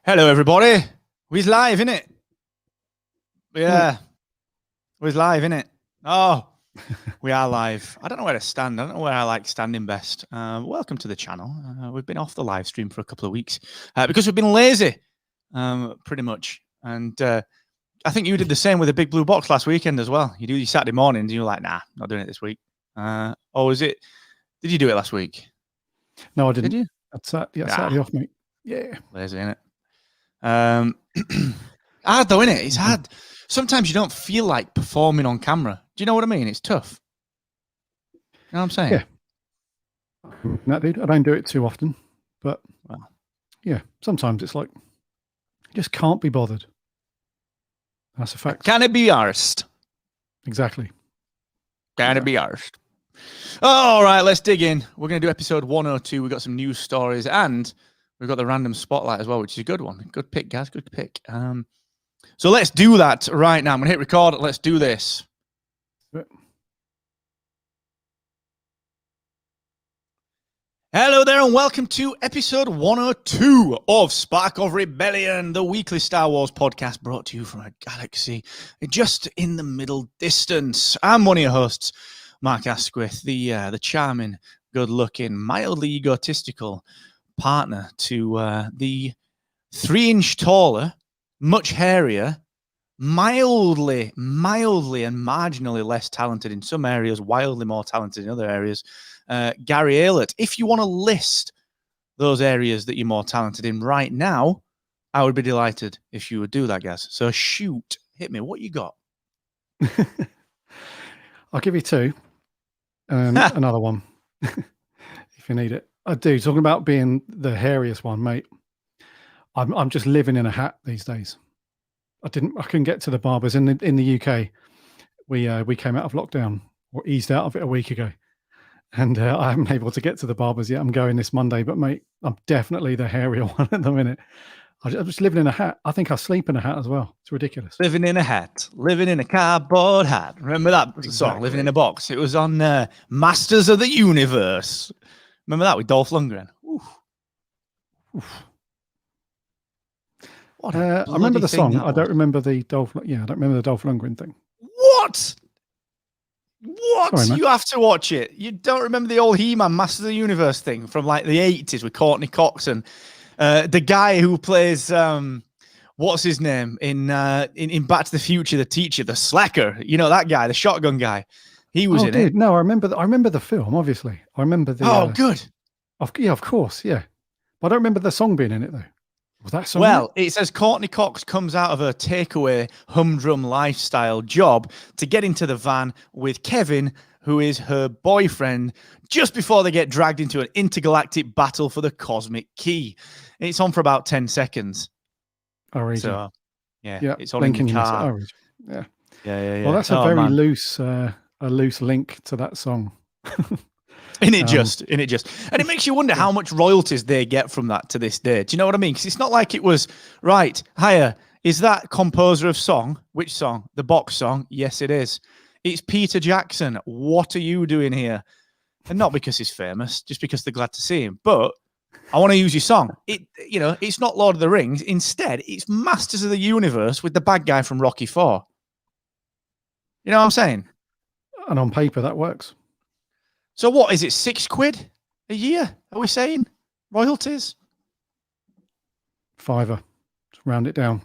Hello, everybody. We're live, innit? Yeah. We're live, innit? Oh, we are live. I don't know where to stand. I don't know where I like standing best. Welcome to the channel. We've been off the live stream for a couple of weeks because we've been lazy, pretty much. And I think you did the same with the Big Blue Box last weekend as well. You do your Saturday mornings and you're like, nah, not doing it this week. Or is it? Did you do it last week? No, I didn't. Did you? That's Saturday off, mate. Yeah. Lazy, innit? Hard though, innit? It's hard. Sometimes you don't feel like performing on camera. Do you know what I mean? It's tough. You know what I'm saying? Yeah. No, dude, I don't do it too often, but yeah, sometimes it's like you just can't be bothered. That's a fact. Can it be arsed? Exactly. Can it be arsed? All right, let's dig in. We're going to do episode 102. We've got some news stories and we've got the random spotlight as well, which is a good one. Good pick, guys. Good pick. So let's do that right now. I'm going to hit record. Let's do this. Hello there and welcome to episode 102 of Spark of Rebellion, the weekly Star Wars podcast brought to you from a galaxy just in the middle distance. I'm one of your hosts, Mark Asquith, the charming, good-looking, mildly egotistical partner to the 3-inch taller, much hairier, mildly and marginally less talented in some areas, wildly more talented in other areas, Gary Aylett. If you want to list those areas that you're more talented in right now, I would be delighted if you would do that, guys. So shoot, hit me. What you got? I'll give you two. Another one, if you need it. I do. Talking about being the hairiest one, mate. I'm just living in a hat these days. I couldn't get to the barbers in the UK. We came out of lockdown or eased out of it a week ago. And I haven't been able to get to the barbers yet. I'm going this Monday, but mate, I'm definitely the hairier one at the minute. I'm just living in a hat. I think I sleep in a hat as well. It's ridiculous. Living in a hat, living in a cardboard hat. Remember that song, Living in a Box? It was on Masters of the Universe. Remember that with Dolph Lundgren? Oof. I remember the song. I don't remember the Dolph. Yeah, I don't remember the Dolph Lundgren thing. What? Sorry, you have to watch it. You don't remember the old He-Man Masters of the Universe thing from like the 80s with Courtney Cox and the guy who plays what's his name in Back to the Future, the teacher, the slacker. You know that guy, the shotgun guy. He was in it. No, I remember the film. Obviously, I remember the. Oh, good. Of course, yeah. But I don't remember the song being in it though. Was that song? Well, it says Courtney Cox comes out of a takeaway humdrum lifestyle job to get into the van with Kevin, who is her boyfriend, just before they get dragged into an intergalactic battle for the cosmic key. It's on for about 10 seconds. Origin. So, yeah, it's on in the car. Origin. Yeah. Yeah. Well, that's a very loose link to that song. In it just. And it makes you wonder how much royalties they get from that to this day. Do you know what I mean? Because it's not like it was, right, hiya, is that composer of song? Which song? The box song? Yes, it is. It's Peter Jackson. What are you doing here? And not because he's famous, just because they're glad to see him. But I want to use your song. It's not Lord of the Rings. Instead, it's Masters of the Universe with the bad guy from Rocky IV. You know what I'm saying? And on paper, that works. So what is it? £6 a year? Are we saying royalties? £5. Just round it down.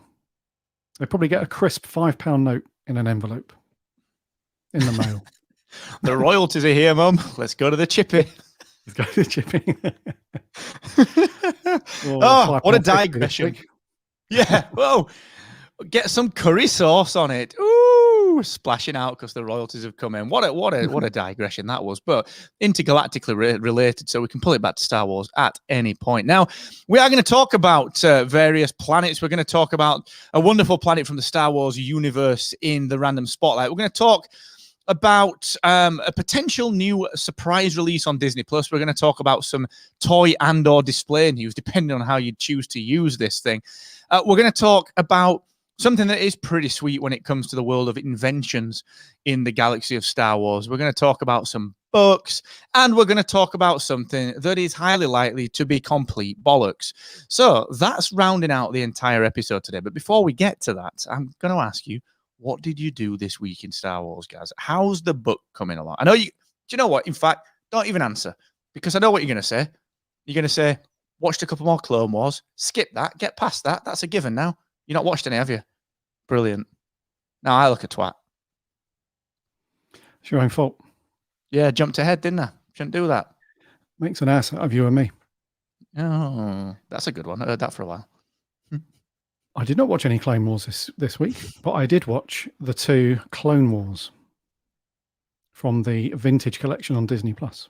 They probably get a crisp £5 note in an envelope in the mail. The royalties are here, Mum. Let's go to the chippy. Let's go to the chippy. What a digression! Yeah. Whoa. Get some curry sauce on it. Ooh, splashing out because the royalties have come in. What a digression that was, but intergalactically related, so we can pull it back to Star Wars at any point. Now, we are going to talk about various planets. We're going to talk about a wonderful planet from the Star Wars universe in the random spotlight. We're going to talk about a potential new surprise release on Disney Plus. We're going to talk about some toy and/or display news, depending on how you choose to use this thing. We're going to talk about something that is pretty sweet when it comes to the world of inventions in the galaxy of Star Wars. We're going to talk about some books, and we're going to talk about something that is highly likely to be complete bollocks. So that's rounding out the entire episode today. But before we get to that, I'm going to ask you, what did you do this week in Star Wars, guys? How's the book coming along? I know you, do you know what? In fact, don't even answer, because I know what you're going to say. You're going to say, watched a couple more Clone Wars, skip that, get past that. That's a given now. You've not watched any, have you? Brilliant. Now I look a twat. It's your own fault. Yeah, jumped ahead, didn't I? Shouldn't do that. Makes an ass out of you and me. Oh, that's a good one. I heard that for a while. I did not watch any Clone Wars this week, but I did watch the 2 Clone Wars from the Vintage Collection on Disney Plus.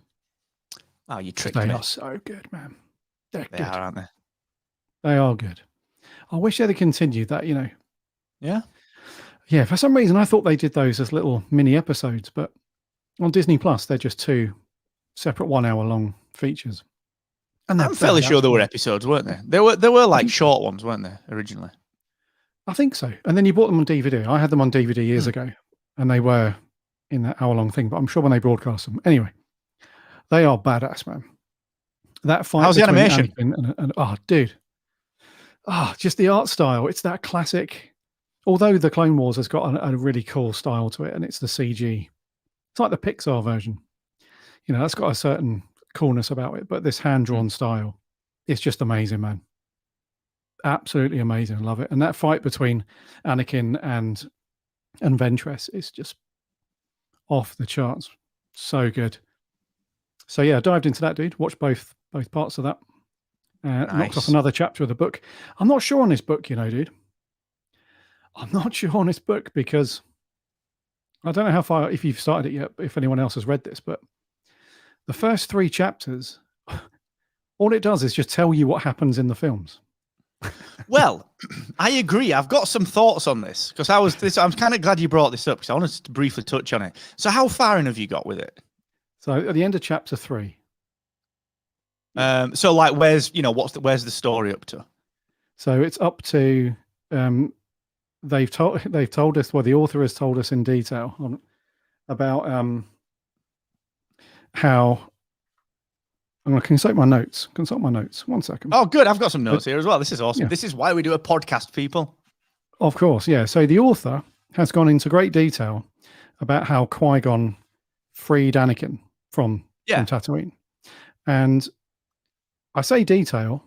Oh, you tricked They me. are so good, man. They're They good. are, aren't they? They are good. I wish they'd continued that, you know. Yeah. Yeah, for some reason I thought they did those as little mini episodes, but on Disney Plus they're just 2 separate 1 hour long features. And I'm fairly sure there were episodes, weren't there? There were like short ones, weren't there, originally? I think so. And then you bought them on DVD. I had them on DVD years ago, and they were in that hour long thing, but I'm sure when they broadcast them. Anyway, they are badass, man. That fight. How's the animation? Anakin and oh, dude. Ah, just the art style. It's that classic. Although the Clone Wars has got a really cool style to it, and it's the CG. It's like the Pixar version. You know, that's got a certain coolness about it, but this hand-drawn style, it's just amazing, man. Absolutely amazing. I love it. And that fight between Anakin and Ventress is just off the charts. So good. So yeah, I dived into that, dude. Watched both parts of that. Knocked off another chapter of the book. I'm not sure on this book, you know, dude. I'm not sure on this book because I don't know how far, if you've started it yet, if anyone else has read this, but the first 3 chapters, all it does is just tell you what happens in the films. Well, I agree. I've got some thoughts on this because I'm kind of glad you brought this up because I wanted to briefly touch on it. So how far in have you got with it? So at the end of chapter 3. So like, where's the story up to? So it's up to they've told us, well, the author has told us in detail about how. I'm going to consult my notes. 1 second. Oh, good. I've got some notes here as well. This is awesome. Yeah. This is why we do a podcast, people. Of course, yeah. So the author has gone into great detail about how Qui-Gon freed Anakin from Tatooine. And I say detail,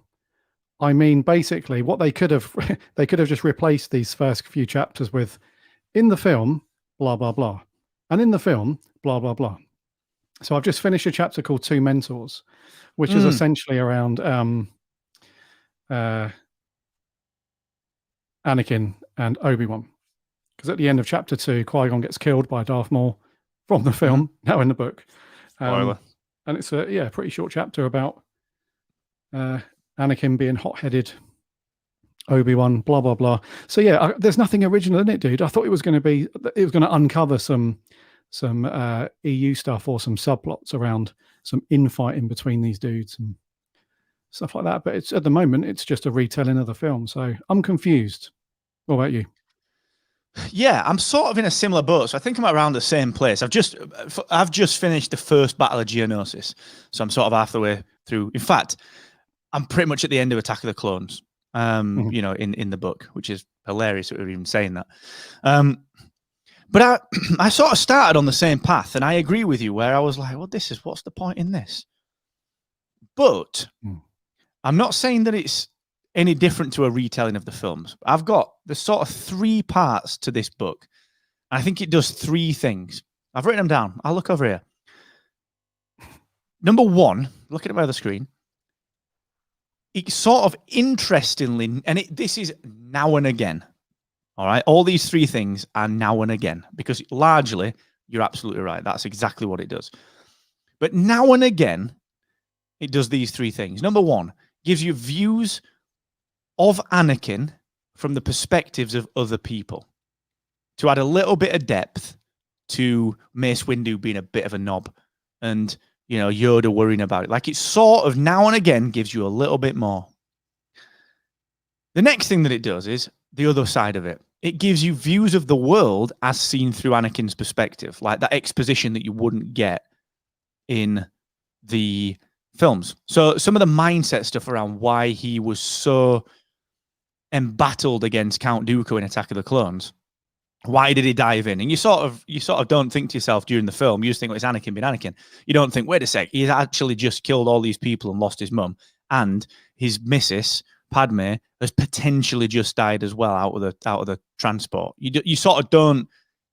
I mean basically what they could have just replaced these first few chapters with in the film, blah, blah, blah. And in the film, blah, blah, blah. So I've just finished a chapter called 2 Mentors, which is essentially around Anakin and Obi-Wan. Because at the end of chapter 2, Qui-Gon gets killed by Darth Maul from the film, now in the book. And it's a pretty short chapter about Anakin being hot-headed, Obi-Wan, blah, blah, blah. So yeah, there's nothing original in it, dude. I thought it was going to uncover some EU stuff or some subplots around some infighting between these dudes and stuff like that. But it's at the moment, it's just a retelling of the film. So I'm confused. What about you? Yeah, I'm sort of in a similar boat. So I think I'm around the same place. I've just finished the first Battle of Geonosis. So I'm sort of half the way through. In fact, I'm pretty much at the end of Attack of the Clones, you know, in the book, which is hilarious that we're even saying that. But I sort of started on the same path, and I agree with you where I was like, well, what's the point in this? But I'm not saying that it's any different to a retelling of the films. There's sort of 3 parts to this book. And I think it does 3 things. I've written them down. I'll look over here. Number 1, looking at the screen, it sort of interestingly, and this is now and again. All right. All these 3 things are now and again, because largely you're absolutely right. That's exactly what it does. But now and again, it does these 3 things. Number 1, gives you views of Anakin from the perspectives of other people to add a little bit of depth to Mace Windu being a bit of a knob and, you know, Yoda worrying about it. Like, it sort of now and again gives you a little bit more. The next thing that it does is the other side of it. It gives you views of the world as seen through Anakin's perspective, like that exposition that you wouldn't get in the films. So some of the mindset stuff around why he was so embattled against Count Dooku in Attack of the Clones. Why did he dive in? And you sort of don't think to yourself during the film. You just think, well, it's Anakin being Anakin. You don't think, wait a sec, he's actually just killed all these people and lost his mum, and his missus Padme has potentially just died as well out of the transport. You sort of don't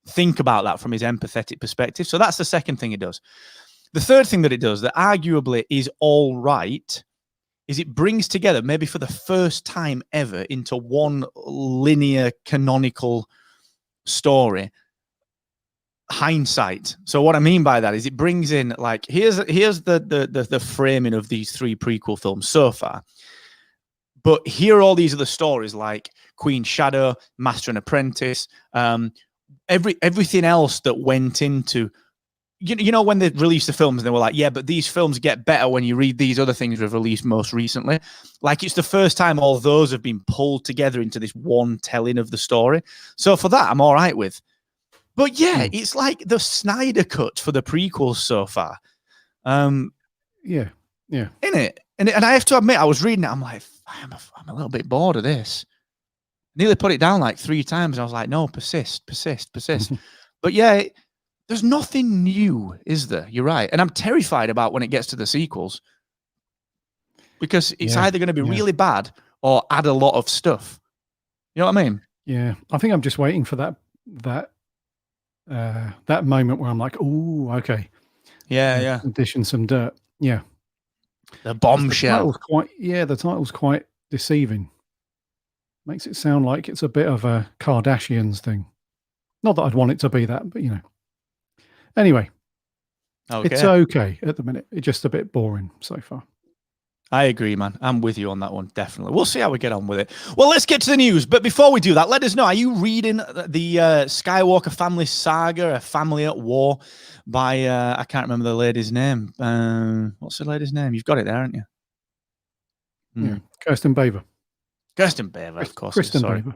think about that from his empathetic perspective. So that's the second thing it does. The third thing that it does that arguably is all right is it brings together, maybe for the first time ever, into one linear canonical story, hindsight. So what I mean by that is it brings in, like, here's the framing of these three prequel films so far. But here are all these other stories like Queen Shadow, Master and Apprentice, everything else that went into, you know, when they released the films and they were like, yeah, but these films get better when you read these other things we've released most recently. Like, it's the first time all those have been pulled together into this one telling of the story. So for that, I'm all right with. But yeah, it's like the Snyder cut for the prequels so far. Yeah. In it. And I have to admit, I was reading it, I'm like, I'm a little bit bored of this. Nearly put it down like 3 times. And I was like, no, persist. But yeah, there's nothing new, is there? You're right. And I'm terrified about when it gets to the sequels, because it's either going to be really bad or add a lot of stuff. You know what I mean? Yeah. I think I'm just waiting for that moment where I'm like, oh, okay. Yeah. Addition some dirt. Yeah. The bombshell. The title's quite deceiving. Makes it sound like it's a bit of a Kardashians thing. Not that I'd want it to be that, but you know. Anyway, it's okay at the minute. It's just a bit boring so far. I agree, man. I'm with you on that one, definitely. We'll see how we get on with it. Well, let's get to the news. But before we do that, let us know, are you reading the Skywalker family saga, A Family at War, by, I can't remember the lady's name. What's the lady's name? You've got it there, haven't you? Yeah, Kirsten Baver. Kirsten Baver, of course. Kristen Baver.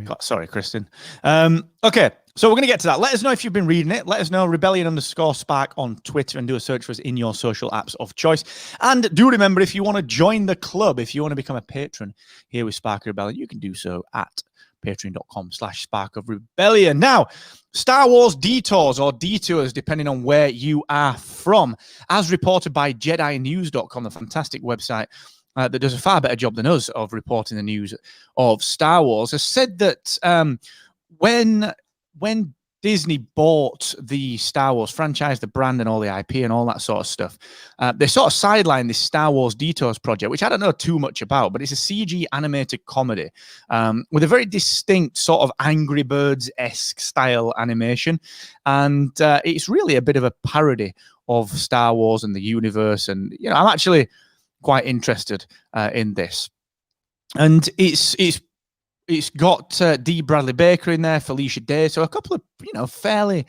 Yeah. Sorry, Kristen. Okay, so we're going to get to that. Let us know if you've been reading it. Let us know, rebellion_spark on Twitter, and do a search for us in your social apps of choice. And do remember, if you want to join the club, if you want to become a patron here with Spark of Rebellion, you can do so at patreon.com/sparkofrebellion. Now, Star Wars detours or detours, depending on where you are from, as reported by JediNews.com, the fantastic website that does a far better job than us of reporting the news of Star Wars, has said that when Disney bought the Star Wars franchise, the brand and all the IP and all that sort of stuff, they sort of sidelined this Star Wars Detours project, which I don't know too much about, but it's a CG animated comedy with a very distinct sort of Angry Birds-esque style animation. And it's really a bit of a parody of Star Wars and the universe. And, you know, I'm actually quite interested in this. And it's got Dee Bradley Baker in there, Felicia Day, so a couple of, you know, fairly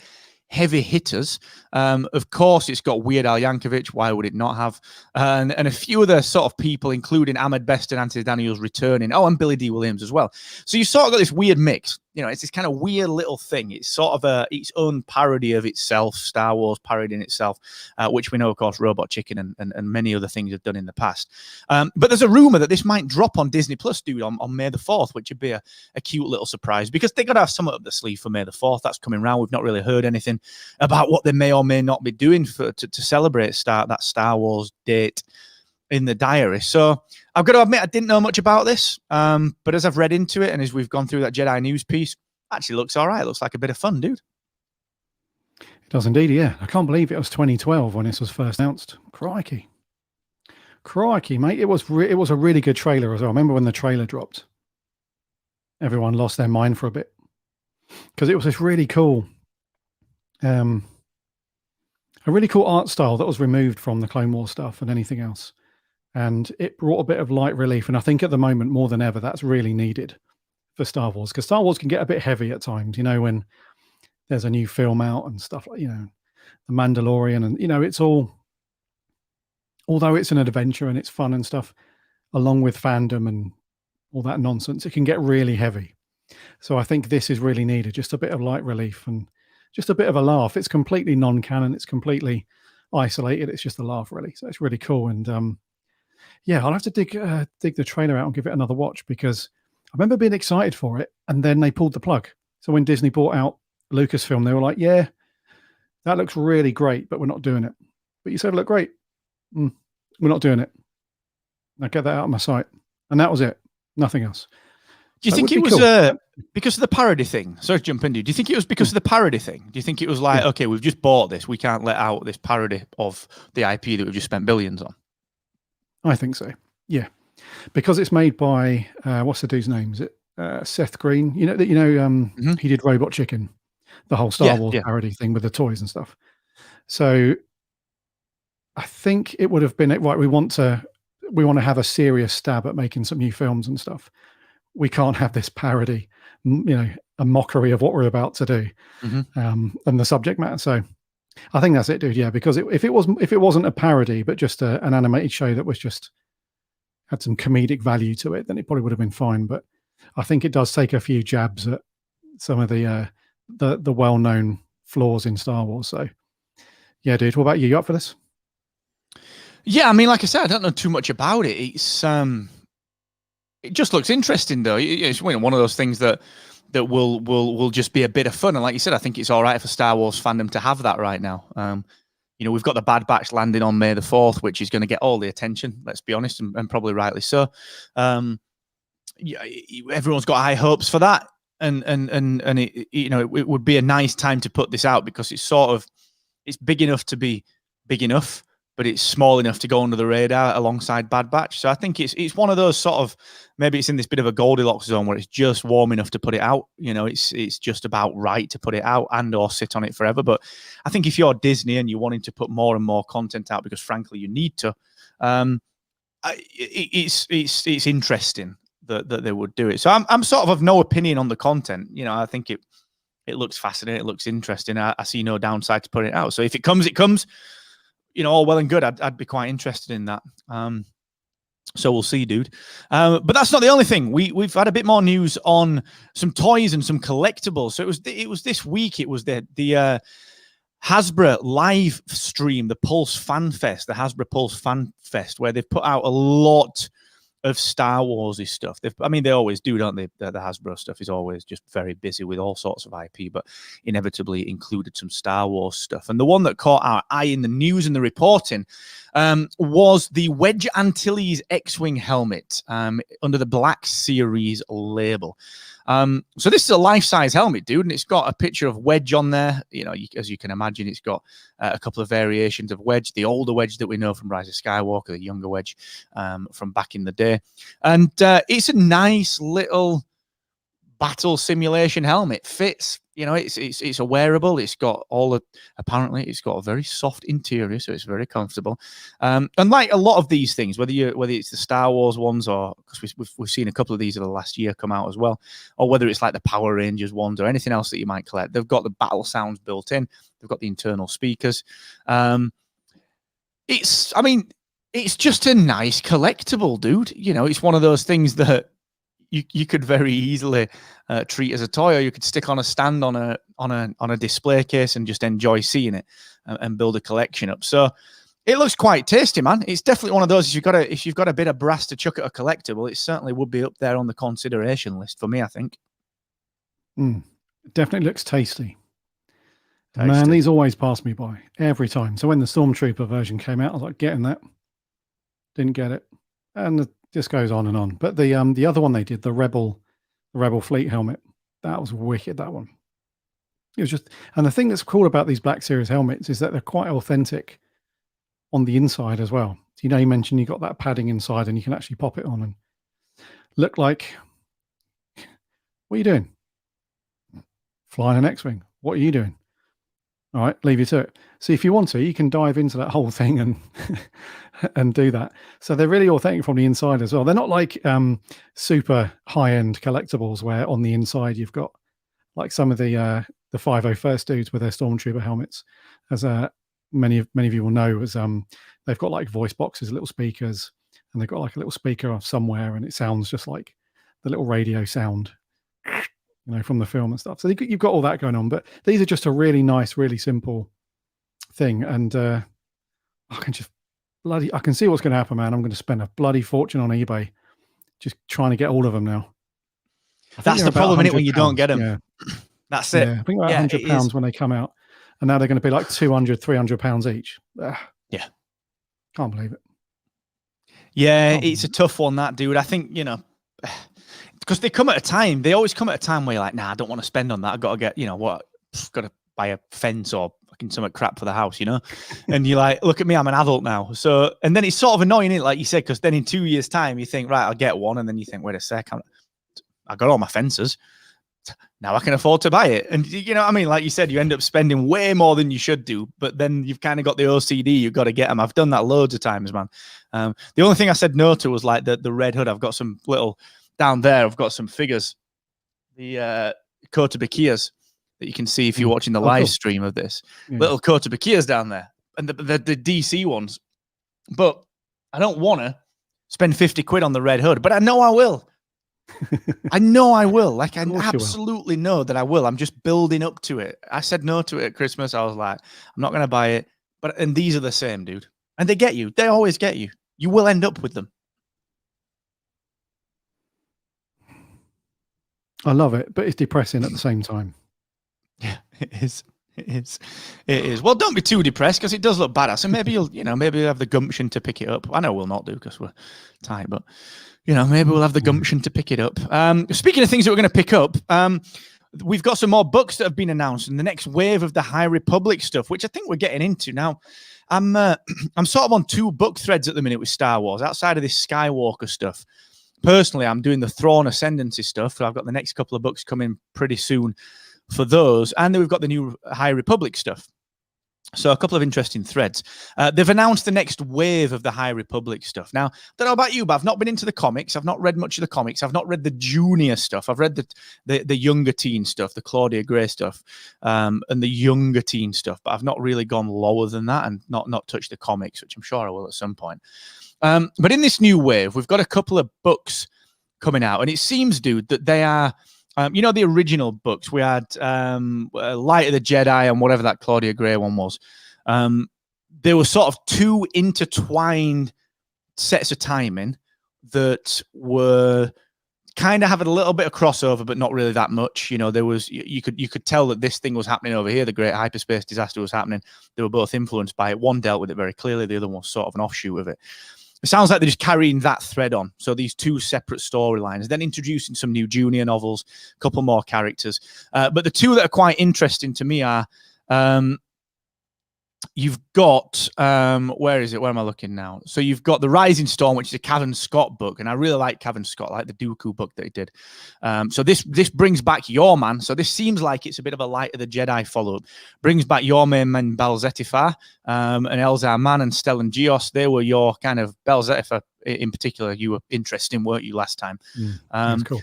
heavy hitters. Of course, it's got Weird Al Yankovic. Why would it not have? And a few other sort of people, including Ahmed Best and Anthony Daniels returning. Oh, and Billy D. Williams as well. So you sort of got this weird mix. You know, it's this kind of weird little thing. It's sort of its own parody of itself, Star Wars parodying itself, which we know, of course, Robot Chicken and many other things have done in the past. But there's a rumor that this might drop on Disney Plus, dude, on May the 4th, which would be a cute little surprise, because they're going to have something up the sleeve for May the 4th. That's coming around. We've not really heard anything about what they may or may not be doing to celebrate that Star Wars date in the diary. So I've got to admit, I didn't know much about this, but as I've read into it and as we've gone through that Jedi News piece, actually looks all right. Looks like a bit of fun, dude. It does indeed, yeah. I can't believe it was 2012 when this was first announced. Crikey, mate. It was a really good trailer as well. I remember when the trailer dropped, everyone lost their mind for a bit, because it was this really cool a really cool art style that was removed from the Clone Wars stuff and anything else. And it brought a bit of light relief. And I think at the moment, more than ever, that's really needed for Star Wars, because Star Wars can get a bit heavy at times, you know, when there's a new film out and stuff like, you know, The Mandalorian, and, you know, it's all, although it's an adventure and it's fun and stuff, along with fandom and all that nonsense, it can get really heavy. So I think this is really needed, just a bit of light relief and just a bit of a laugh. It's completely non-canon. It's completely isolated. It's just a laugh, really. So it's really cool. And yeah, I'll have to dig the trailer out and give it another watch, because I remember being excited for it, and then they pulled the plug. So when Disney bought out Lucasfilm, they were like, "Yeah, that looks really great, but we're not doing it." But you said it looked great. We're not doing it. Now get that out of my sight. And that was it. Nothing else. Do you think it was because of the parody thing? Sorry to jump in. Do you think it was because of the parody thing? Do you think it was like, okay, we've just bought this, we can't let out this parody of the IP that we've just spent billions on? I think so. Yeah, because it's made by what's the dude's name? Is it Seth Green? He did Robot Chicken, the whole Star Wars parody thing with the toys and stuff. So I think it would have been right. We want to have a serious stab at making some new films and stuff. We can't have this parody, a mockery of what we're about to do, and the subject matter. So I think that's it, dude. Yeah, because if it wasn't a parody, but just an animated show that was just had some comedic value to it, then it probably would have been fine. But I think it does take a few jabs at some of the well-known flaws in Star Wars. So yeah, dude. What about you? You up for this? Yeah, I mean, like I said, I don't know too much about it. It's it just looks interesting, though. It's one of those things that will just be a bit of fun. And like you said, I think it's all right for Star Wars fandom to have that right now. We've got the Bad Batch landing on May the 4th, which is going to get all the attention, let's be honest, and probably rightly so. Everyone's got high hopes for that. And it would be a nice time to put this out, because it's big enough to be big enough, but it's small enough to go under the radar alongside Bad Batch. So I think it's one of those sort of, maybe it's in this bit of a Goldilocks zone where it's just warm enough to put it out. It's just about right to put it out and or sit on it forever. But I think if you're Disney and you're wanting to put more and more content out, because frankly you need to, it's interesting that they would do it. So I'm sort of no opinion on the content. I think it looks fascinating. It looks interesting. I see no downside to putting it out. So if it comes, it comes. All well and good. I'd be quite interested in that. So we'll see, dude. But that's not the only thing. We've had a bit more news on some toys and some collectibles. So it was this week. It was the Hasbro live stream, the Pulse Fan Fest, the Hasbro Pulse Fan Fest, where they've put out a lot of Star Warsy stuff. They always do, don't they? The Hasbro stuff is always just very busy with all sorts of IP, but inevitably included some Star Wars stuff. And the one that caught our eye in the news and the reporting was the Wedge Antilles X-Wing helmet under the Black Series label. So this is a life-size helmet, dude, and it's got a picture of Wedge on there. As you can imagine, it's got a couple of variations of Wedge, the older Wedge that we know from Rise of Skywalker, the younger Wedge from back in the day. And it's a nice little battle simulation helmet. Fits, it's a wearable. It's got apparently it's got a very soft interior, so it's very comfortable. And like a lot of these things, whether it's the Star Wars ones, or because we've seen a couple of these over the last year come out as well, or whether it's like the Power Rangers ones or anything else that you might collect, they've got the battle sounds built in. They've got the internal speakers. It's just a nice collectible, dude. It's one of those things that you could very easily treat as a toy, or you could stick on a stand on a display case and just enjoy seeing it and build a collection up. So it looks quite tasty, man. It's definitely one of those. If you've got a bit of brass to chuck at a collectible, it certainly would be up there on the consideration list for me, I think. It definitely looks tasty. Man, these always pass me by every time. So when the Stormtrooper version came out, I was like, getting that. Didn't get it, and this goes on and on. But the other one they did, the Rebel Fleet helmet, that was wicked. That one. It was just, and the thing that's cool about these Black Series helmets is that they're quite authentic on the inside as well. So, you mentioned you got that padding inside, and you can actually pop it on and look like. What are you doing? Flying an X-Wing. What are you doing? All right, leave you to it. So if you want to, you can dive into that whole thing and do that. So they're really authentic from the inside as well. They're not like super high-end collectibles where on the inside you've got like some of the 501st dudes with their Stormtrooper helmets. As many of you will know, as they've got like voice boxes, little speakers, and they've got like a little speaker off somewhere, and it sounds just like the little radio sound. From the film and stuff. So you've got all that going on, but these are just a really nice, really simple thing. And I can see what's going to happen, man. I'm going to spend a bloody fortune on eBay just trying to get all of them now. That's the problem, isn't it, when you don't get them? Yeah. That's it. Yeah, I think about £100 when they come out, and now they're going to be like 200, £300 each. Yeah. Can't believe it. Yeah, it's a tough one, that, dude. I think, because they come at a time. They always come at a time where you're like, nah, I don't want to spend on that. I've got to get, got to buy a fence or fucking some crap for the house, And you're like, look at me, I'm an adult now. So, and then it's sort of annoying, it, like you said, because then in 2 years' time, you think, right, I'll get one. And then you think, wait a sec, I got all my fences. Now I can afford to buy it. And you know what I mean? Like you said, you end up spending way more than you should do, but then you've kind of got the OCD. You've got to get them. I've done that loads of times, man. The only thing I said no to was like the red hood. I've got some little down there. I've got some figures, the Kotobukias that you can see if you're watching the live stream of this. Yeah. Little Kotobukias down there, and the DC ones. But I don't want to spend 50 quid on the red hood, but I know I will. I know I will. Like, I absolutely know that I will. I'm just building up to it. I said no to it at Christmas. I was like, I'm not going to buy it. And these are the same, dude. And they get you. They always get you. You will end up with them. I love it, but it's depressing at the same time. Yeah, it is. It is. Well, don't be too depressed, because it does look badass. And maybe maybe you'll have the gumption to pick it up. I know we'll not do, because we're tight, but maybe we'll have the gumption to pick it up. Speaking of things that we're going to pick up, we've got some more books that have been announced in the next wave of the High Republic stuff, which I think we're getting into now. I'm sort of on 2 book threads at the minute with Star Wars, outside of this Skywalker stuff. Personally, I'm doing the Thrawn Ascendancy stuff. So I've got the next couple of books coming pretty soon for those. And then we've got the new High Republic stuff. So a couple of interesting threads. They've announced the next wave of the High Republic stuff. Now, I don't know about you, but I've not been into the comics. I've not read much of the comics. I've not read the junior stuff. I've read the younger teen stuff, the Claudia Gray stuff, and the younger teen stuff. But I've not really gone lower than that and not touched the comics, which I'm sure I will at some point. But in this new wave, we've got a couple of books coming out. And it seems, dude, that they are... the original books, we had Light of the Jedi and whatever that Claudia Gray one was. There were sort of 2 intertwined sets of timing that were kind of having a little bit of crossover, but not really that much. There was, you could tell that this thing was happening over here. The Great Hyperspace Disaster was happening. They were both influenced by it. One dealt with it very clearly. The other one was sort of an offshoot of it. It sounds like they're just carrying that thread on. So these 2 separate storylines, then introducing some new junior novels, a couple more characters. But the 2 that are quite interesting to me are, you've got, where is it? Where am I looking now? So you've got The Rising Storm, which is a Cavan Scott book. And I really like Cavan Scott, I like the Dooku book that he did. So this brings back Your Man. So this seems like it's a bit of a Light of the Jedi follow-up. Brings back your main men, Bel Zettifar, and Elzar Mann and Stellan Gios. They were your kind of... Bel Zettifar in particular, you were interested in, weren't you, last time? That's cool.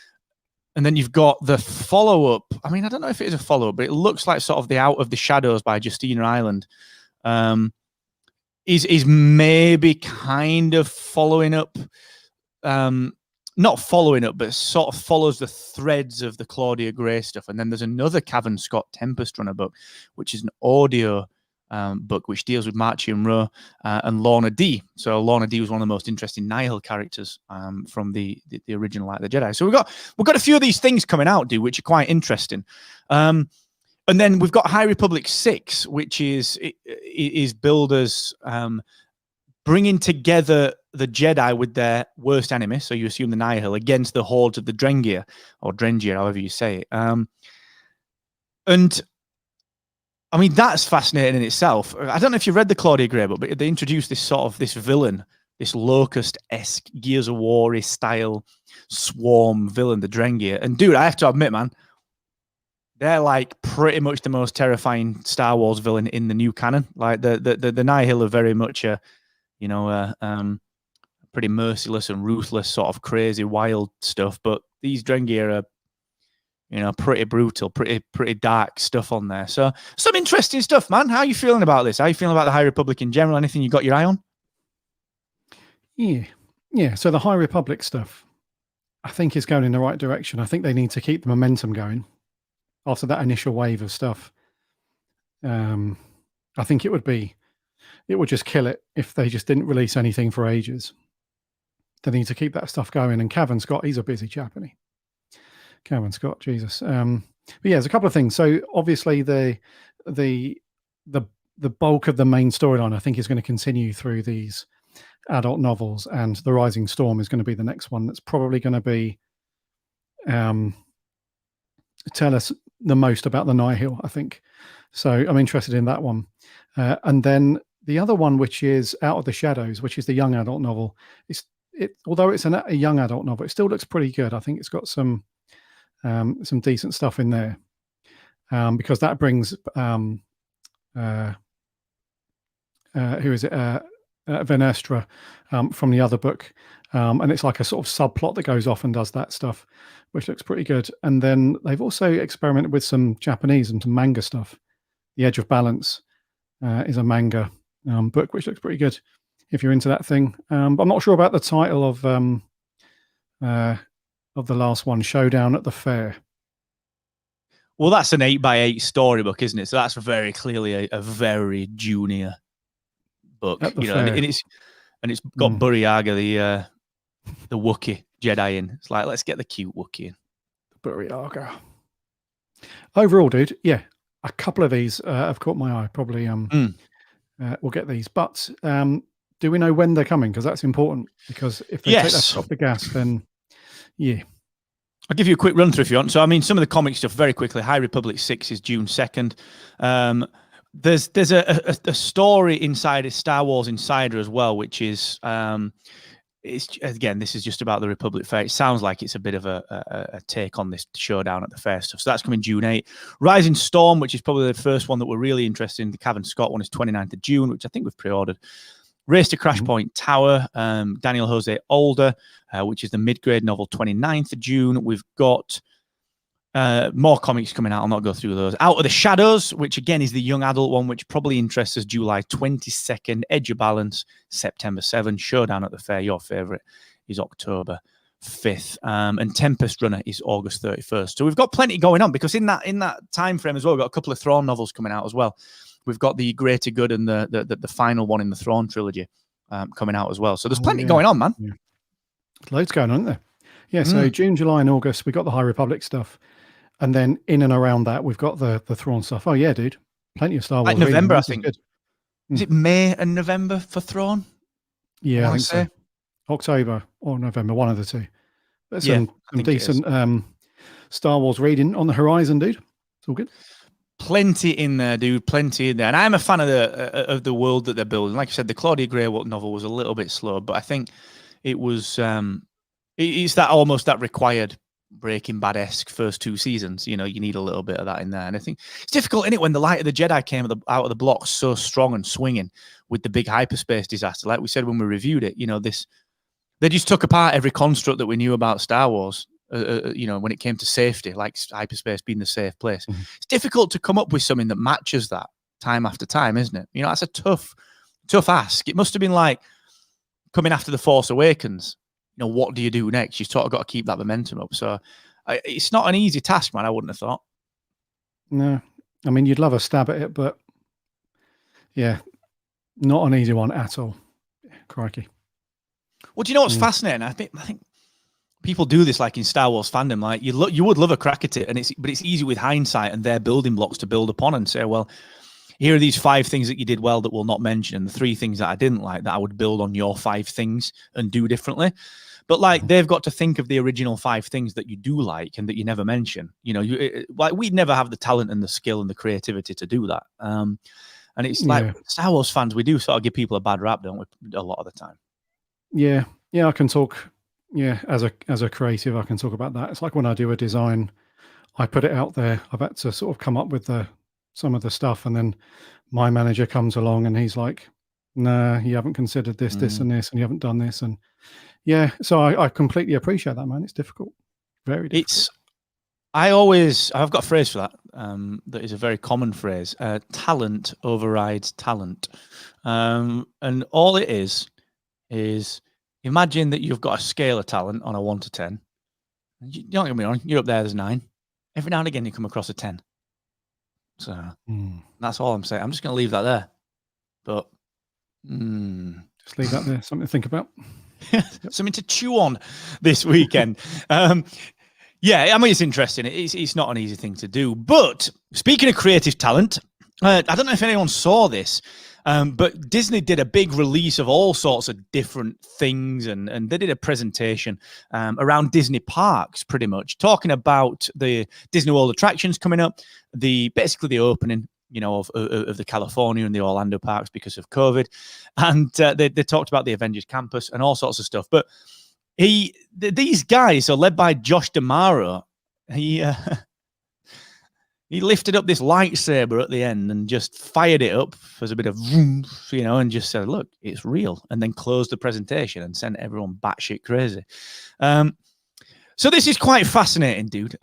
And then you've got the follow-up. I mean, I don't know if it is a follow-up, but it looks like sort of the Out of the Shadows by Justina Ireland. Is maybe kind of following up, not following up, but sort of follows the threads of the Claudia Gray stuff. And then there's another Cavan Scott Tempest Runner book, which is an audio book, which deals with Marchion Ro and Lorna Dee. So Lorna Dee was one of the most interesting Nihil characters from the original Light of the Jedi. So we've got a few of these things coming out, dude, which are quite interesting. And then we've got High Republic 6, which is builders bringing together the Jedi with their worst enemy, so you assume the Nihil, against the hordes of the Drengir, or Drengir, however you say it. And, I mean, that's fascinating in itself. I don't know if you read the Claudia Gray book, but they introduced this villain, this Locust-esque Gears of War style swarm villain, the Drengir. And, dude, I have to admit, man, they're like pretty much the most terrifying Star Wars villain in the new canon. Like the Nihil are very much pretty merciless and ruthless, sort of crazy, wild stuff. But these Drengir are, pretty brutal, pretty dark stuff on there. So some interesting stuff, man. How are you feeling about this? How are you feeling about the High Republic in general? Anything you got your eye on? Yeah. So the High Republic stuff, I think, is going in the right direction. I think they need to keep the momentum going. After that initial wave of stuff, I think it would be it would just kill it if they just didn't release anything for ages. They need to keep that stuff going. And Cavan Scott, he's a busy chap, isn't he? Cavan Scott, Jesus. But yeah, there's a couple of things. So obviously the bulk of the main storyline, I think, is going to continue through these adult novels, and The Rising Storm is going to be the next one. That's probably going to be tell us the most about the Nihil, I think. So I'm interested in that one. And then the other one, which is Out of the Shadows, which is the young adult novel. Although it's a young adult novel, it still looks pretty good. I think it's got some decent stuff in there, because that brings who is it? Venestra from the other book, and it's like a sort of subplot that goes off and does that stuff, which looks pretty good. And then they've also experimented with some Japanese and some manga stuff. The Edge of Balance is a manga book which looks pretty good if you're into that thing. But I'm not sure about the title of the last one, Showdown at the Fair. Well, that's an 8x8 storybook, isn't it? So that's very clearly a very junior book, you know, and it's got Buryaga, the Wookiee Jedi in. It's like, let's get the cute Wookiee in. Buryaga. Overall, dude, yeah, a couple of these have caught my eye. Probably we'll get these, but do we know when they're coming? Because that's important. Because if they take that off the gas, then yeah. I'll give you a quick run through if you want. So, I mean, some of the comic stuff very quickly. High Republic 6 is June 2nd. There's a story inside Star Wars Insider as well, which is it's again, this is just about the Republic Fair. It sounds like it's a bit of a take on this Showdown at the Fair stuff. So that's coming June 8. Rising Storm, which is probably the first one that we're really interested in. The Cavan Scott one is 29th of June, which I think we've pre-ordered. Race to Crash Point Tower, Daniel Jose Older, which is the mid-grade novel, 29th of June. We've got more comics coming out. I'll not go through those. Out of the Shadows, which again is the young adult one, which probably interests us, July 22nd. Edge of Balance, September 7th. Showdown at the Fair, your favourite, is October 5th. And Tempest Runner is August 31st. So we've got plenty going on, because in that time frame as well, we've got a couple of Thrawn novels coming out as well. We've got the Greater Good and the final one in the Thrawn trilogy coming out as well. So there's plenty going on, man. Yeah. Loads going on, isn't there? Yeah, so June, July, and August, we got the High Republic stuff. And then in and around that, we've got the Thrawn stuff. Oh, yeah, dude. Plenty of Star Wars. Like November, I think. Is it May and November for Thrawn? Yeah, I think so. October or November, one of the two. But some decent Star Wars reading on the horizon, dude. It's all good. Plenty in there, dude. Plenty in there. And I'm a fan of the world that they're building. Like I said, the Claudia Gray novel was a little bit slow, but I think it was it's that almost that required Breaking Bad-esque first two seasons. You know, you need a little bit of that in there. And I think it's difficult, innit, when the Light of the Jedi came out of the blocks so strong and swinging with the big hyperspace disaster. Like we said when we reviewed it, you know, they just took apart every construct that we knew about Star Wars. You know, when it came to safety, like hyperspace being the safe place. It's difficult to come up with something that matches that time after time, isn't it? You know, that's a tough ask. It must have been like coming after The Force Awakens. You know, what do you do next? You sort of got to keep that momentum up. So it's not an easy task, man. I wouldn't have thought. No, I mean, you'd love a stab at it, but yeah, not an easy one at all. Crikey. Well, do you know what's fascinating? I think people do this like in Star Wars fandom. Like you would love a crack at it, but it's easy with hindsight and their building blocks to build upon and say, well, here are these 5 things that you did well that we'll not mention, and the 3 things that I didn't like that I would build on your 5 things and do differently. But like they've got to think of the original 5 things that you do like and that you never mention. You know, like we'd never have the talent and the skill and the creativity to do that. And it's like Star Wars fans, we do sort of give people a bad rap, don't we? A lot of the time. Yeah, I can talk. Yeah, as a creative, I can talk about that. It's like when I do a design, I put it out there. I've had to sort of come up with some of the stuff, and then my manager comes along and he's like, "Nah, you haven't considered this, this, and this, and you haven't done this." And yeah, so I completely appreciate that, man. It's difficult, very difficult. I've got a phrase for that. That is a very common phrase. Talent overrides talent, and all it is imagine that you've got a scale of talent on a 1 to 10. Don't get me wrong, you're up there's 9. Every now and again, you come across a 10. So that's all I'm saying. I'm just going to leave that there. But Just leave that there. Something to think about. Something to chew on this weekend. Yeah, I mean, it's interesting. It's not an easy thing to do. But speaking of creative talent, I don't know if anyone saw this, but Disney did a big release of all sorts of different things, and they did a presentation around Disney parks, pretty much talking about the Disney World attractions coming up, basically the opening, of the California and the Orlando parks because of COVID, and they talked about the Avengers Campus and all sorts of stuff. But these guys are led by Josh D'Amaro. He lifted up this lightsaber at the end and just fired it up as a bit of vroom, and just said, look, it's real. And then closed the presentation and sent everyone batshit crazy. So this is quite fascinating, dude.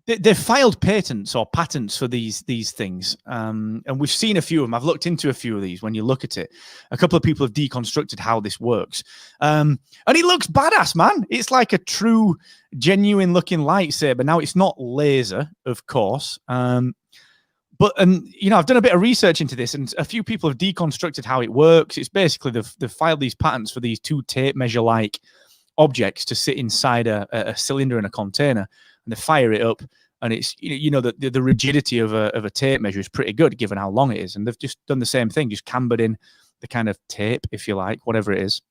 They've filed patents or patents for these things. And we've seen a few of them. I've looked into a few of these. When you look at it, a couple of people have deconstructed how this works. And it looks badass, man. It's like a true, genuine looking lightsaber. Now, it's not laser, of course. But I've done a bit of research into this, and a few people have deconstructed how it works. It's basically they've filed these patents for these two tape measure-like objects to sit inside a cylinder in a container, and they fire it up, and it's the rigidity of a tape measure is pretty good given how long it is, and they've just done the same thing, just cambered in the kind of tape, if you like, whatever it is,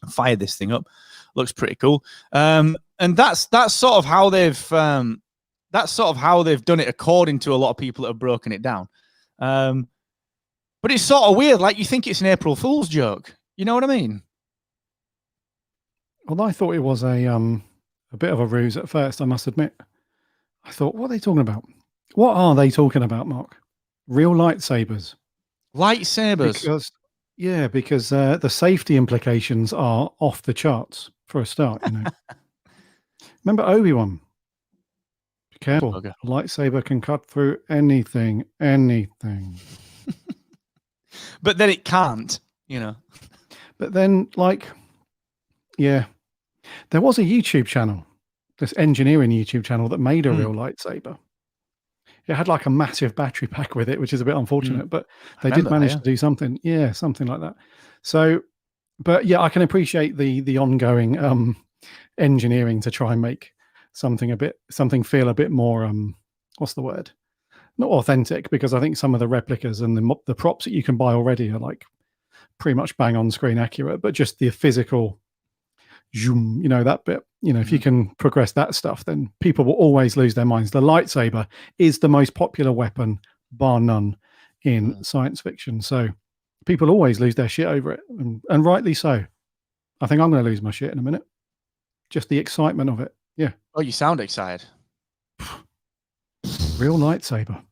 and fired this thing up. Looks pretty cool, and that's sort of how they've done it, according to a lot of people that have broken it down. But it's sort of weird, like you think it's an April Fool's joke. You know what I mean? Well, I thought it was a bit of a ruse at first, I must admit. I thought, what are they talking about? What are they talking about, Mark? Real lightsabers. Lightsabers? Because the safety implications are off the charts, for a start, Remember Obi-Wan? Be careful. Okay. A lightsaber can cut through anything. But then it can't, But then, there was a YouTube channel, this engineering YouTube channel, that made a real lightsaber. It had like a massive battery pack with it, which is a bit unfortunate, but they did manage to do something. Yeah, something like that. So, but yeah, I can appreciate the ongoing engineering to try and make something feel a bit more, what's the word? Not authentic, because I think some of the replicas and the props that you can buy already are like pretty much bang on screen accurate, but just the physical zoom, that bit, if you can progress that stuff, then people will always lose their minds. The lightsaber is the most popular weapon, bar none, in science fiction. So people always lose their shit over it, and rightly so. I think I'm going to lose my shit in a minute. Just the excitement of it. Yeah. Oh, you sound excited. Real lightsaber.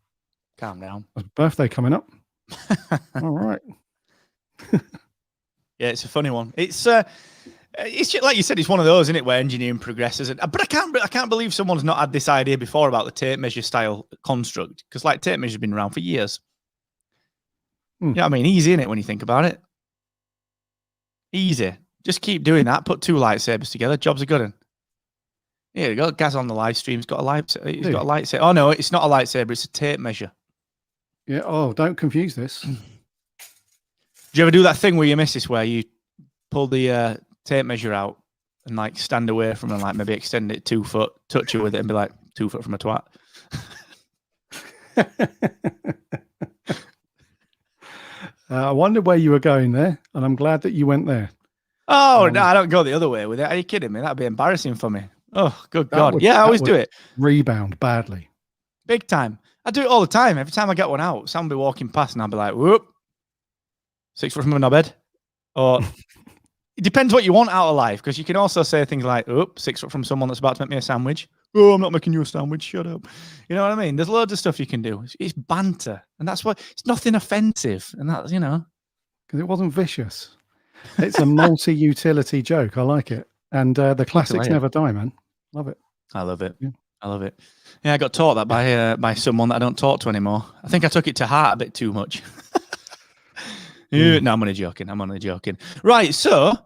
Calm down. Birthday coming up. All right. Yeah, it's a funny one. It's just, like you said, it's one of those, isn't it, where engineering progresses. But I can't believe someone's not had this idea before about the tape measure style construct, because like tape measure's been around for years. You know what I mean? Easy, isn't it, when you think about it? Easy. Just keep doing that. Put two lightsabers together. Job's a good one. Here you go. Gaz on the live stream. He's got a lightsaber. Oh no, it's not a lightsaber. It's a tape measure. Yeah. Oh, don't confuse this. Do you ever do that thing where you miss this, where you pull the tape measure out and like stand away from it, and like maybe extend it 2 foot, touch it with it, and be like 2 foot from a twat? I wondered where you were going there, and I'm glad that you went there. Oh, no, I don't go the other way with it. Are you kidding me? That'd be embarrassing for me. Oh, good God. I always do it. Rebound badly. Big time. I do it all the time. Every time I get one out, someone will be walking past and I'll be like, whoop, 6 foot from a knobhead. Or it depends what you want out of life, because you can also say things like, oop, 6 foot from someone that's about to make me a sandwich. Oh, I'm not making you a sandwich. Shut up. You know what I mean? There's loads of stuff you can do. It's banter. And that's why it's nothing offensive. And that's, Because it wasn't vicious. It's a multi-utility joke. I like it. And the classics never die, man. Love it. I love it. Yeah. I love it. Yeah, I got taught that by someone that I don't talk to anymore. I think I took it to heart a bit too much. No, I'm only joking. Right, so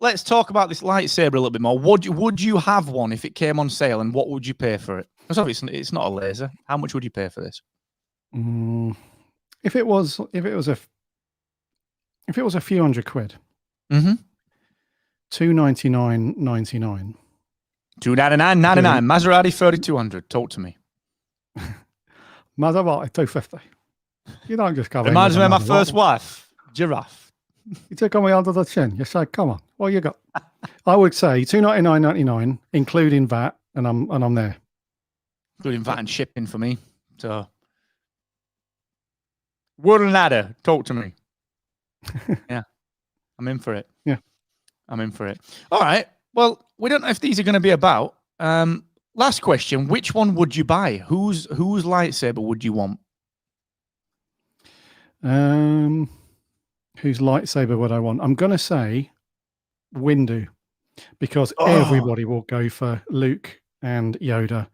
let's talk about this lightsaber a little bit more. Would you have one if it came on sale, and what would you pay for it? Because obviously it's not a laser. How much would you pay for this? If it was if it was a few £100, Mm-hmm. $299.99. $299.99. Maserati 3200. Talk to me. Maserati 250. You don't just go in Reminds with me a of my Maserati. first wife, Giraffe. You took on me under the chin. You say, come on, what you got? I would say $299.99, including VAT, and I'm there. Including VAT and shipping for me. So, wood and ladder. Talk to me. Yeah. I'm in for it. Yeah. I'm in for it. All right. Well, we don't know if these are going to be about. Last question. Which one would you buy? Whose lightsaber would you want? Whose lightsaber would I want? I'm going to say Windu, because everybody will go for Luke and Yoda,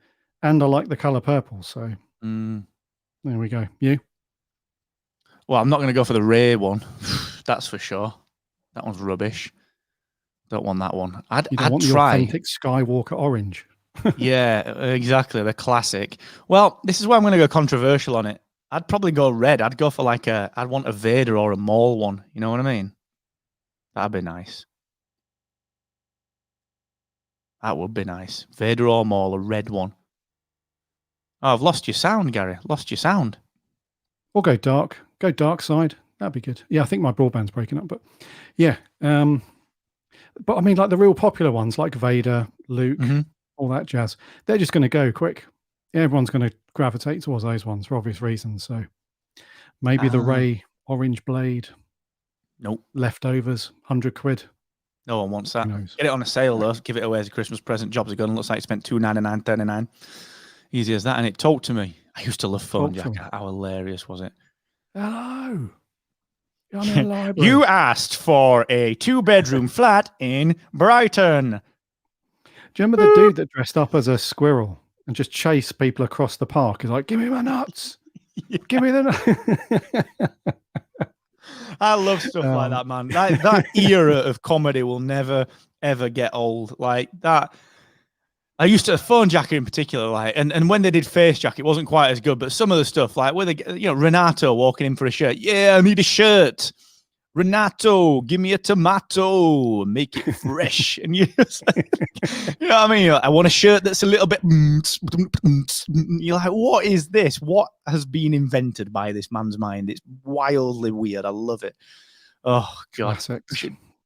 and I like the color purple. So there we go. You? Well, I'm not going to go for the Rey one. That's for sure. That one's rubbish. Don't want that one. I'd want try the authentic Skywalker orange. Yeah, exactly. The classic. Well, this is why I'm going to go controversial on it. I'd probably go red. I'd go for I'd want a Vader or a Maul one. You know what I mean? That'd be nice. That would be nice. Vader or Maul, a red one. Oh, I've lost your sound, Gary. Lost your sound. Or go dark. Go dark side. That'd be good. Yeah, I think my broadband's breaking up, but yeah. But I mean, like the real popular ones, like Vader, Luke, all that jazz, they're just going to go quick. Everyone's going to gravitate towards those ones for obvious reasons. So maybe the Rey orange blade. Nope. Leftovers, £100. No one wants that. Get it on a sale though. Give it away as a Christmas present. Jobs are gone. Looks like you spent $299.39. Easy as that. And it talked to me. I used to love Phone Jacker. How hilarious was it? Hello. You're in the library. You asked for a 2-bedroom flat in Brighton. Do you remember the dude that dressed up as a squirrel and just chased people across the park? He's like, give me my nuts. Give me the nuts. I love stuff like that, man. That era of comedy will never, ever get old. Like that. I used to Phone Jacker in particular, and when they did Face Jack, it wasn't quite as good. But some of the stuff, like where Renato walking in for a shirt. Yeah, I need a shirt. Renato, give me a tomato, make it fresh. And you just you know what I mean? I want a shirt that's a little bit. You're like, what is this? What has been invented by this man's mind? It's wildly weird. I love it. Oh God,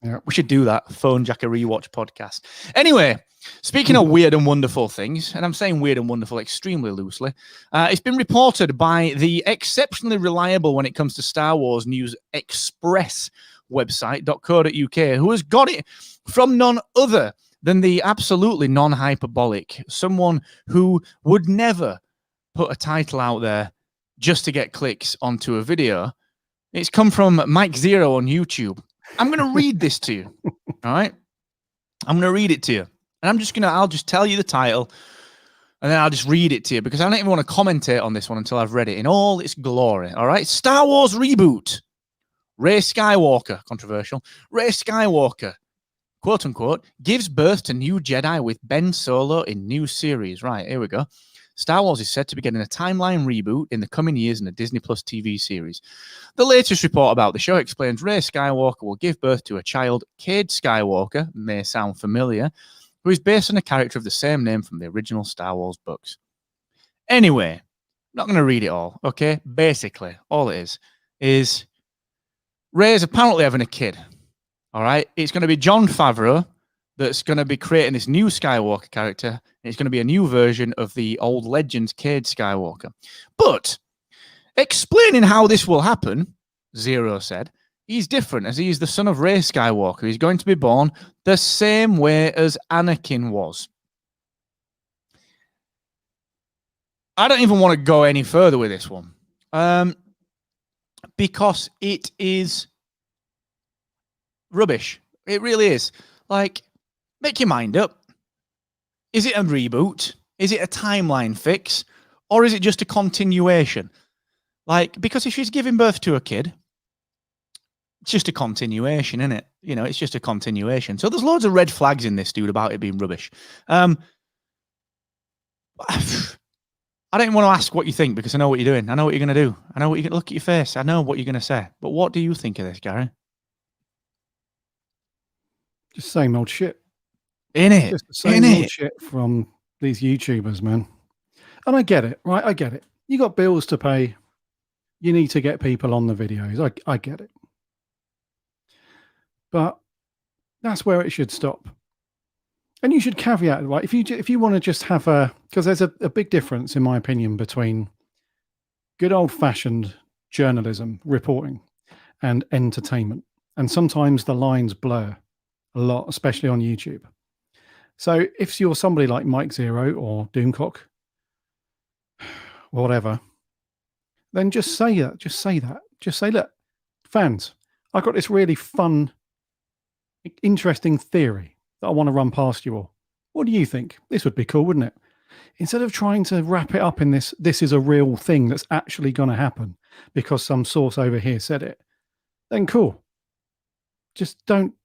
we should do that Phone Jacker rewatch podcast. Anyway. Speaking of weird and wonderful things, and I'm saying weird and wonderful extremely loosely, it's been reported by the exceptionally reliable when it comes to Star Wars News Express website.co.uk, who has got it from none other than the absolutely non-hyperbolic, someone who would never put a title out there just to get clicks onto a video. It's come from Mike Zero on YouTube. I'm going to read this to you, all right? I'm going to read it to you. And I'll just tell you the title and then I'll just read it to you because I don't even want to commentate on this one until I've read it in all its glory. All right. Star Wars reboot. Rey Skywalker, controversial. Rey Skywalker, quote unquote, gives birth to new Jedi with Ben Solo in new series. Right. Here we go. Star Wars is said to be getting a timeline reboot in the coming years in a Disney Plus TV series. The latest report about the show explains Rey Skywalker will give birth to a child, Cade Skywalker, may sound familiar, who is based on a character of the same name from the original Star Wars books. Anyway, I'm not going to read it all, okay? Basically, all it is Rey is apparently having a kid, all right? It's going to be Jon Favreau that's going to be creating this new Skywalker character, and it's going to be a new version of the old Legends Cade Skywalker. But explaining how this will happen, Zero said, he's different as he is the son of Rey Skywalker. He's going to be born the same way as Anakin was. I don't even want to go any further with this one because it is rubbish. It really is. Like, make your mind up. Is it a reboot? Is it a timeline fix? Or is it just a continuation? Like, because if she's giving birth to a kid, it's just a continuation, isn't it? You know, it's just a continuation. So there's loads of red flags in this, dude, about it being rubbish. I don't even want to ask what you think because I know what you're doing. I know what you're going to do. I know what you're going to look at your face. I know what you're going to say. But what do you think of this, Gary? Just same old shit. Innit? Just the same old shit from these YouTubers, man. And I get it, right? I get it. You got bills to pay. You need to get people on the videos. I get it. But that's where it should stop. And you should caveat, right? If you want to just have because there's a big difference, in my opinion, between good old-fashioned journalism, reporting, and entertainment. And sometimes the lines blur a lot, especially on YouTube. So if you're somebody like Mike Zero or Doomcock, whatever, then just say that. Just say that. Just say, look, fans, I've got this really fun, interesting theory that I want to run past you all. What do you think? This would be cool, wouldn't it? Instead of trying to wrap it up in this is a real thing that's actually going to happen because some source over here said it, then cool. Just don't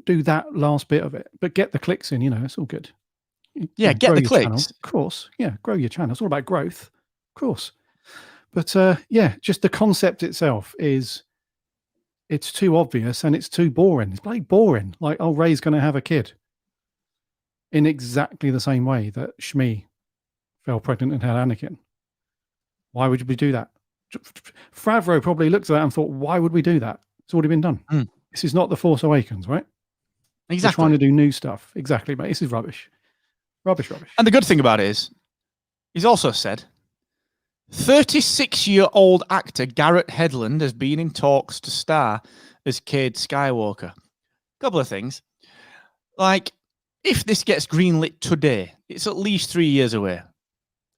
do that last bit of it, but get the clicks in, it's all good. Yeah, get the clicks. Channel, of course. Yeah, grow your channel. It's all about growth, of course. But yeah, just the concept itself it's too obvious and it's too boring. It's bloody boring. Like, oh, Rey's going to have a kid. In exactly the same way that Shmi fell pregnant and had Anakin. Why would we do that? Favreau probably looked at that and thought, why would we do that? It's already been done. This is not The Force Awakens, right? Exactly. We're trying to do new stuff. Exactly, mate. This is rubbish. Rubbish. And the good thing about it is, he's also said, 36-year-old actor Garrett Hedlund has been in talks to star as Cade Skywalker. Couple of things. Like, if this gets greenlit today, it's at least 3 years away.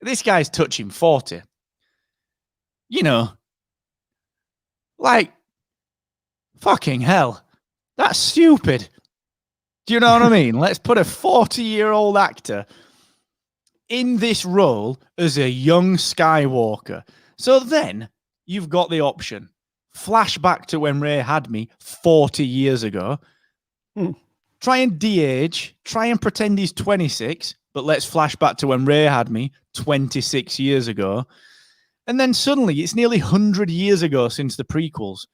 This guy's touching 40. Like, fucking hell. That's stupid. Do you know what I mean? Let's put a 40-year-old actor in this role as a young Skywalker. So then you've got the option. Flashback to when Rey had me 40 years ago. Try and de-age. Try and pretend he's 26. But let's flash back to when Rey had me 26 years ago. And then suddenly it's nearly 100 years ago since the prequels.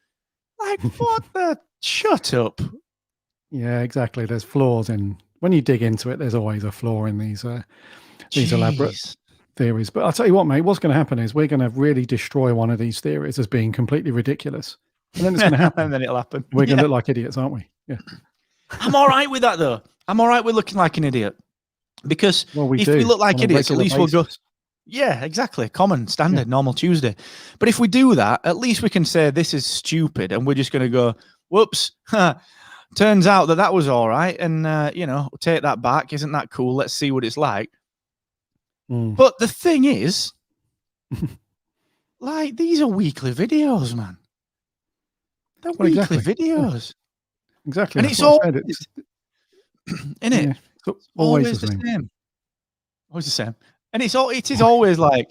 Like, what the... Shut up. Yeah, exactly. There's flaws in... When you dig into it, there's always a flaw in these elaborate theories. But I'll tell you what, mate, what's going to happen is we're going to really destroy one of these theories as being completely ridiculous. And then it's going to happen. And then it'll happen. We're going to look like idiots, aren't we? Yeah. I'm all right with that, though. I'm all right with looking like an idiot. Because if we look like idiots, at least we'll go... Yeah, exactly. Common, standard, normal Tuesday. But if we do that, at least we can say this is stupid and we're just going to go, whoops, turns out that was all right. And, take that back. Isn't that cool? Let's see what it's like. But the thing is, like, these are weekly videos, man. They're weekly videos. Exactly. And it's all, isn't it? Yeah, it's always the same. Always the same. And it is always like,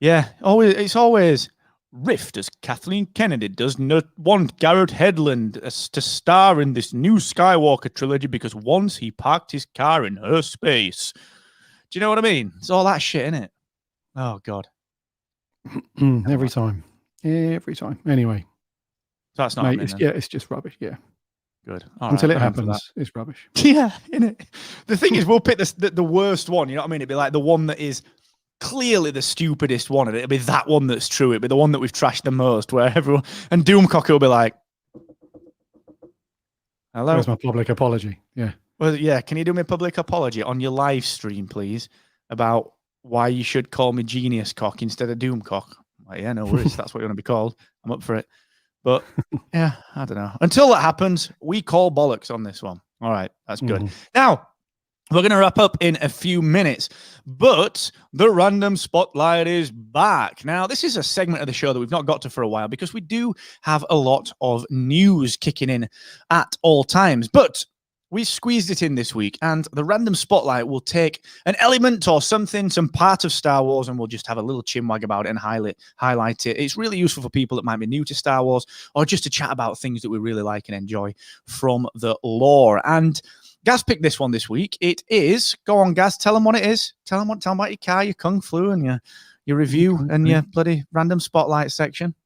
it's always rift as Kathleen Kennedy does not want Garrett Hedlund to star in this new Skywalker trilogy because once he parked his car in her space. Do you know what I mean? It's all that shit, isn't it? Oh, God. Every time. Anyway. So that's not mate, it's just rubbish, yeah. Good. Until it happens, it's rubbish. Yeah, innit? The thing is, we'll pick the worst one, you know what I mean? It'd be like the one that is clearly the stupidest one, and it'll be that one that's true. It'll be the one that we've trashed the most, where everyone... And Doomcocker will be like, hello? Where's my public apology? Yeah. Well, yeah, can you do me a public apology on your live stream, please, about why you should call me Genius Cock instead of Doomcock? Like, yeah, no worries. That's what you want to be called. I'm up for it. But, yeah, I don't know. Until that happens, we call bollocks on this one. All right, that's good. Now, we're going to wrap up in a few minutes, but the Random Spotlight is back. Now, this is a segment of the show that we've not got to for a while because we do have a lot of news kicking in at all times. But we squeezed it in this week, and the Random Spotlight will take an element or something, some part of Star Wars, and we'll just have a little chinwag about it and highlight it. It's really useful for people that might be new to Star Wars or just to chat about things that we really like and enjoy from the lore. And Gaz picked this one this week. It is, go on, Gaz, tell them what it is. Tell them about your car, your Kung Flu, and your review and your bloody Random Spotlight section.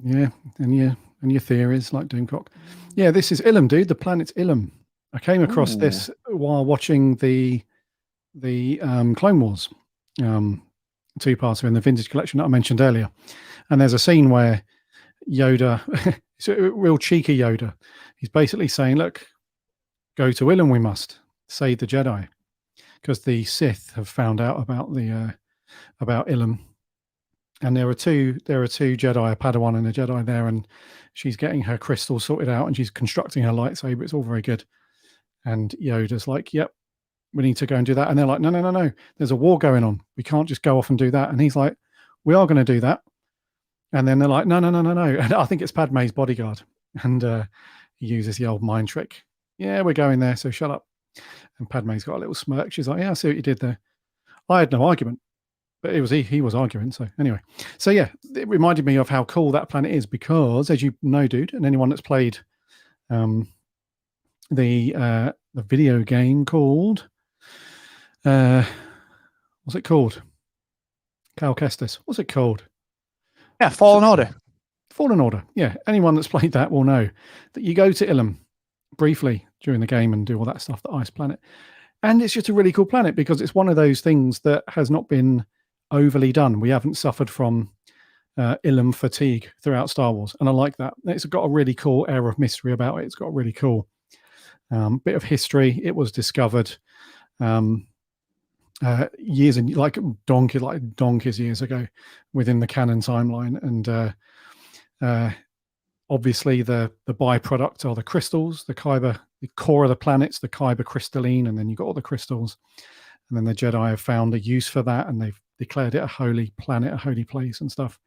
Yeah, and your theories like Doomcock. Yeah, this is Ilum, dude. The planet's Ilum. I came across Ooh. this while watching the Clone Wars two-parter in the vintage collection that I mentioned earlier. And there's a scene where Yoda, it's a real cheeky Yoda. He's basically saying, "Look, go to Ilum. We must save the Jedi because the Sith have found out about the about Ilum." And there are two Jedi, a Padawan and a Jedi there, and she's getting her crystal sorted out and she's constructing her lightsaber. It's all very good. And Yoda's like, "Yep, we need to go and do that." And they're like, "No, no, no, no. There's a war going on. We can't just go off and do that." And he's like, "We are going to do that." And then they're like, "No, no, no, no, no." And I think it's Padme's bodyguard. And he uses the old mind trick. "Yeah, we're going there, so shut up." And Padme's got a little smirk. She's like, "Yeah, I see what you did there." I had no argument, but it was he was arguing. So anyway, so yeah, it reminded me of how cool that planet is because, as you know, dude, and anyone that's played the video game called what's it called? Cal Kestis. What's it called? Yeah, Fallen Order. Fallen Order. Yeah, anyone that's played that will know that you go to Ilum briefly during the game and do all that stuff, the ice planet. And it's just a really cool planet because it's one of those things that has not been overly done. We haven't suffered from Ilum fatigue throughout Star Wars. And I like that. It's got a really cool air of mystery about it. It's got a really cool bit of history. It was discovered years and like donkeys years ago within the canon timeline. And obviously the byproduct are the crystals, the core of the planets, the kyber crystalline, and then you've got all the crystals. And then the Jedi have found a use for that, and they've declared it a holy planet, a holy place and stuff.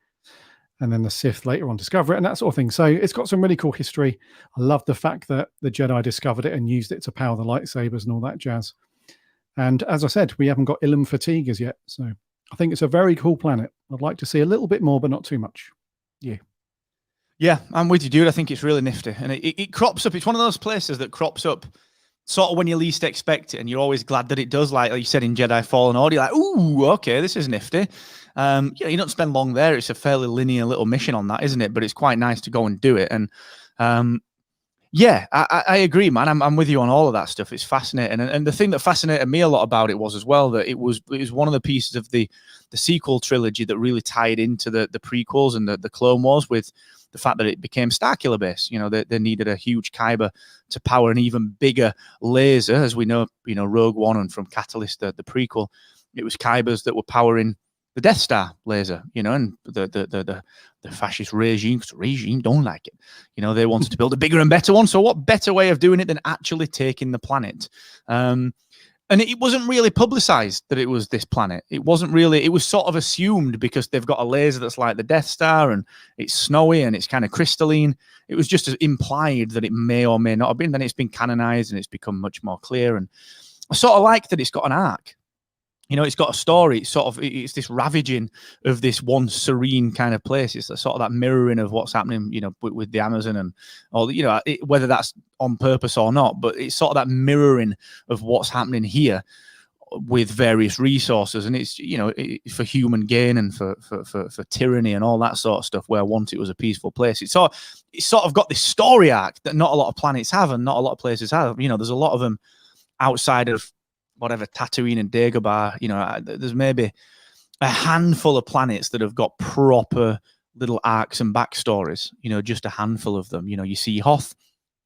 And then the Sith later on discover it and that sort of thing. So it's got some really cool history. I love the fact that the Jedi discovered it and used it to power the lightsabers and all that jazz. And as I said, we haven't got Ilum fatigue as yet. So I think it's a very cool planet. I'd like to see a little bit more, but not too much. Yeah. Yeah, I'm with you, dude. I think it's really nifty. And it crops up. It's one of those places that crops up sort of when you least expect it. And you're always glad that it does. Like you said in Jedi Fallen Order, you're like, ooh, okay, this is nifty. You don't spend long there. It's a fairly linear little mission on that, isn't it? But it's quite nice to go and do it. And yeah, I agree, man. I'm with you on all of that stuff. It's fascinating. And the thing that fascinated me a lot about it was as well that it was one of the pieces of the sequel trilogy that really tied into the prequels and the Clone Wars with the fact that it became Starkiller base. You know, they needed a huge kyber to power an even bigger laser, as we know, Rogue One and from Catalyst, the prequel, it was kybers that were powering the Death Star laser, and the fascist regime don't like it. They wanted to build a bigger and better one. So what better way of doing it than actually taking the planet? And it wasn't really publicized that it was this planet. It was sort of assumed because they've got a laser that's like the Death Star and it's snowy and it's kind of crystalline. It was just implied that it may or may not have been. Then it's been canonized and it's become much more clear. And I sort of like that it's got an arc. It's got a story. It's this ravaging of this once serene kind of place. It's sort of that mirroring of what's happening, with the Amazon and all, whether that's on purpose or not, but it's sort of that mirroring of what's happening here with various resources. And it's, for human gain and for tyranny and all that sort of stuff, where once it was a peaceful place. It's sort of got this story arc that not a lot of planets have and not a lot of places have. There's a lot of them outside of whatever, Tatooine and Dagobah, there's maybe a handful of planets that have got proper little arcs and backstories, just a handful of them. You see Hoth,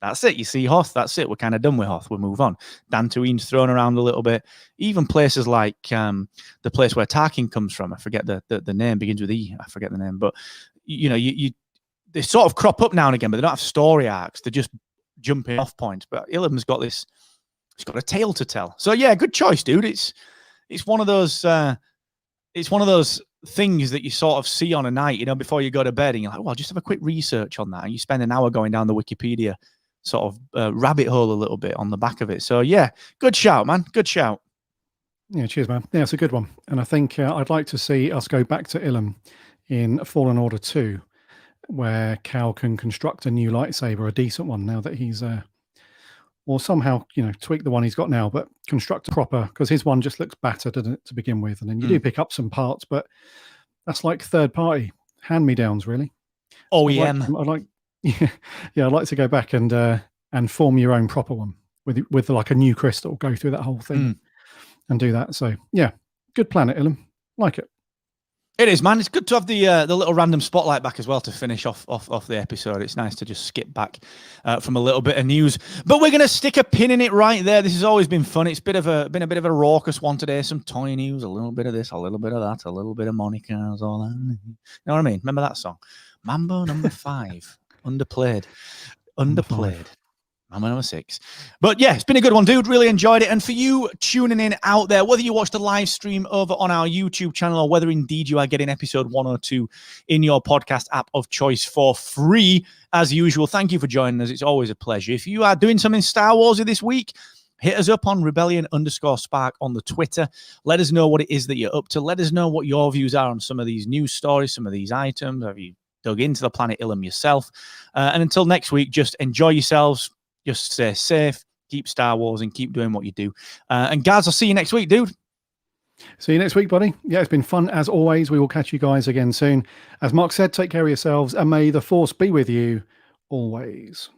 that's it. You see Hoth, that's it. We're kind of done with Hoth. We'll move on. Dantooine's thrown around a little bit. Even places like the place where Tarkin comes from, I forget the name, begins with E, I forget the name, but they sort of crop up now and again, but they don't have story arcs. They're just jumping off points. But Ilum's got this. It's got a tale to tell. So yeah, good choice, dude. It's one of those things that you sort of see on a night, before you go to bed, and you're like, well, just have a quick research on that, and you spend an hour going down the Wikipedia sort of rabbit hole a little bit on the back of it. So yeah, good shout, man. Good shout. Yeah, cheers, man. Yeah, it's a good one, and I think I'd like to see us go back to Ilum in Fallen Order 2, where Cal can construct a new lightsaber, a decent one, now that he's or somehow, tweak the one he's got now, but construct a proper, because his one just looks battered, doesn't it, to begin with. And then you do pick up some parts, but that's like third party hand-me-downs, really. OEM. I'd like to go back and form your own proper one. with like a new crystal, go through that whole thing and do that. So yeah, good planet, Ilum. Like it. It is, man. It's good to have the little random spotlight back as well to finish off the episode. It's nice to just skip back from a little bit of news, but we're gonna stick a pin in it right there. This has always been fun. It's been a bit of a raucous one today. Some toy news, a little bit of this, a little bit of that, a little bit of Monica's, all that. You know what I mean? Remember that song, Mambo number 5, underplayed. I'm number 6. But yeah, it's been a good one, dude. Really enjoyed it. And for you tuning in out there, whether you watch the live stream over on our YouTube channel or whether indeed you are getting episode 102 in your podcast app of choice for free, as usual, thank you for joining us. It's always a pleasure. If you are doing something Star Warsy this week, hit us up on rebellion_spark on the Twitter. Let us know what it is that you're up to. Let us know what your views are on some of these news stories, some of these items. Have you dug into the planet Ilum yourself? And until next week, just enjoy yourselves. Just stay safe, keep Star Wars, and keep doing what you do. And Gaz, I'll see you next week, dude. See you next week, buddy. Yeah, it's been fun as always. We will catch you guys again soon. As Mark said, take care of yourselves, and may the Force be with you always.